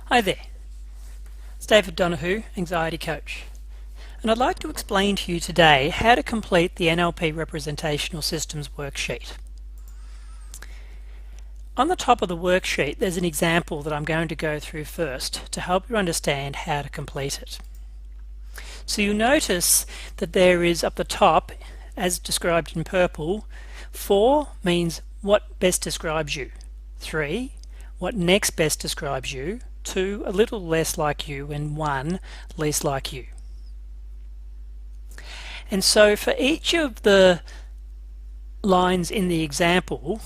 Hi there, it's David Donahue, Anxiety Coach, and I'd like to explain to you today how to complete the NLP Representational Systems worksheet. On the top of the worksheet there's an example that I'm going to go through first to help you understand how to complete it. So you'll notice that there is up the top, as described in purple, 4 means what best describes you, 3 what next best describes you, 2 a little less like you, and 1 least like you. And so for each of the lines in the example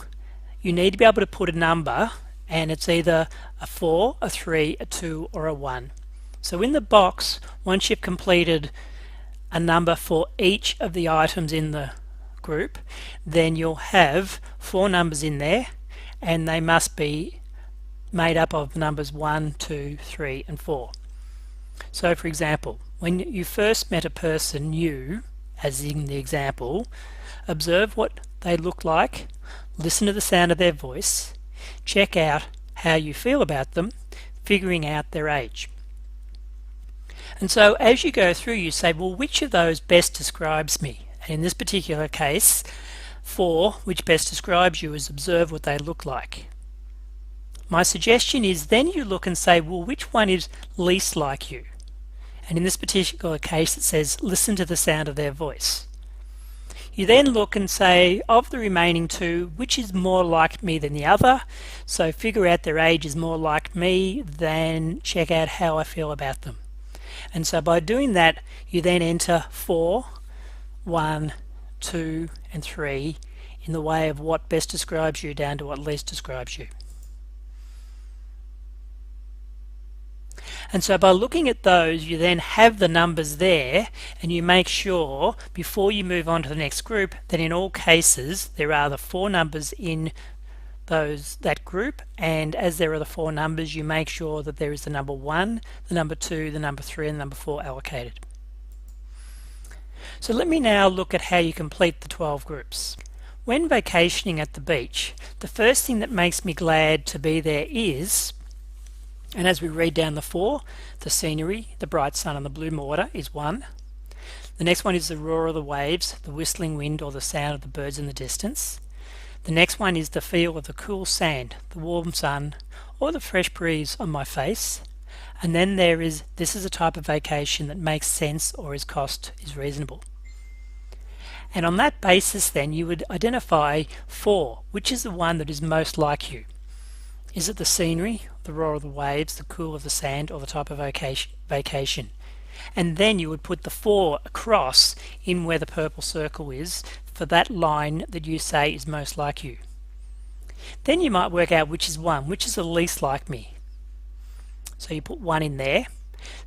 you need to be able to put a number, and it's either a 4, a 3, a 2 or a 1. So in the box, once you've completed a number for each of the items in the group, then you'll have 4 numbers in there, and they must be made up of numbers 1, 2, 3 and 4. So for example, when you first met a person, you, as in the example, observe what they look like, listen to the sound of their voice, check out how you feel about them, figuring out their age. And so as you go through you say, well, which of those best describes me? And in this particular case, 4, which best describes you, is observe what they look like. My suggestion is then you look and say, well, which one is least like you? And in this particular case it says listen to the sound of their voice. You then look and say, of the remaining 2, which is more like me than the other? So figure out their age is more like me, then check out how I feel about them. And so by doing that you then enter 4, 1, 2 and 3 in the way of what best describes you down to what least describes you. And so by looking at those you then have the numbers there, and you make sure before you move on to the next group that in all cases there are the 4 numbers in that group, and as there are the 4 numbers you make sure that there is the number 1, the number 2, the number 3 and the number 4 allocated. So let me now look at how you complete the 12 groups. When vacationing at the beach, the first thing that makes me glad to be there is, and as we read down the 4, the scenery, the bright sun and the blue water is 1. The next one is the roar of the waves, the whistling wind or the sound of the birds in the distance. The next one is the feel of the cool sand, the warm sun or the fresh breeze on my face. And then there is, this is a type of vacation that makes sense or its cost is reasonable. And on that basis then you would identify 4, which is the one that is most like you. Is it the scenery, the roar of the waves, the cool of the sand, or the type of vacation? And then you would put the 4 across in where the purple circle is for that line that you say is most like you. Then you might work out which is 1, which is the least like me. So you put 1 in there.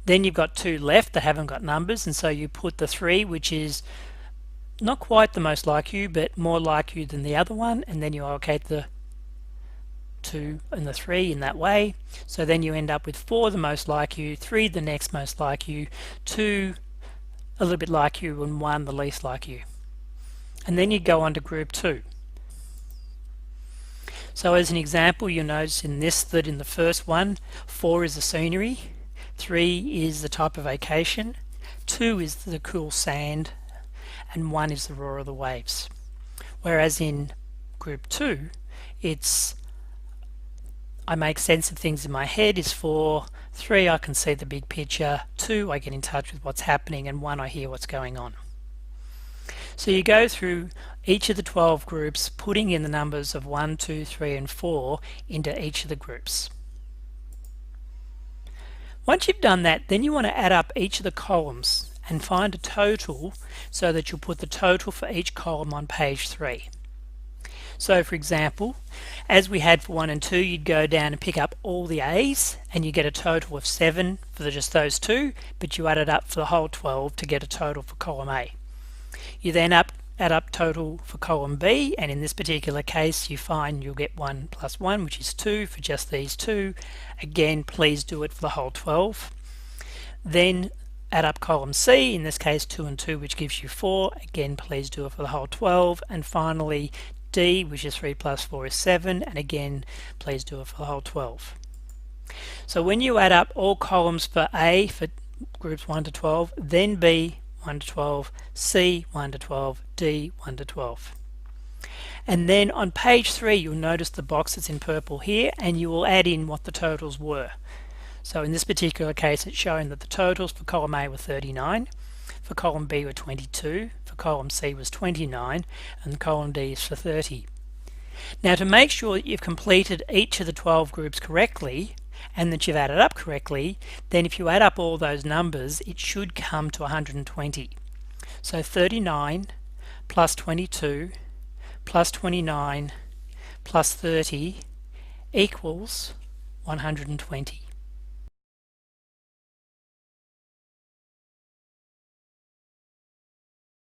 Then you've got 2 left that haven't got numbers, and so you put the 3, which is not quite the most like you but more like you than the other one, and then you allocate the 2 and the 3 in that way. So then you end up with 4 the most like you, 3 the next most like you, 2 a little bit like you and 1 the least like you. And then you go on to group 2. So as an example you'll notice in this that in the first one 4 is the scenery, 3 is the type of vacation, 2 is the cool sand and 1 is the roar of the waves. Whereas in group 2 it's I make sense of things in my head is 4, 3 I can see the big picture, 2 I get in touch with what's happening, and 1 I hear what's going on. So you go through each of the 12 groups putting in the numbers of 1, 2, 3 and 4 into each of the groups. Once you've done that, then you want to add up each of the columns and find a total so that you'll put the total for each column on page 3. So for example, as we had for 1 and 2, you'd go down and pick up all the A's and you get a total of 7 for just those 2, but you add it up for the whole 12 to get a total for column A. You then add up total for column B, and in this particular case you find you'll get 1 plus 1, which is 2 for just these 2. Again, please do it for the whole 12. Then add up column C, in this case 2 and 2, which gives you 4. Again, please do it for the whole 12. And finally D, which is 3 plus 4 is 7, and again please do it for the whole 12. So when you add up all columns for A for groups 1 to 12, then B 1 to 12, C 1 to 12, D 1 to 12. And then on page 3 you'll notice the box that's in purple here, and you will add in what the totals were. So in this particular case it's showing that the totals for column A were 39, for column B were 22, for column C was 29, and column D is for 30. Now to make sure that you've completed each of the 12 groups correctly and that you've added up correctly, then if you add up all those numbers it should come to 120. So 39 plus 22 plus 29 plus 30 equals 120.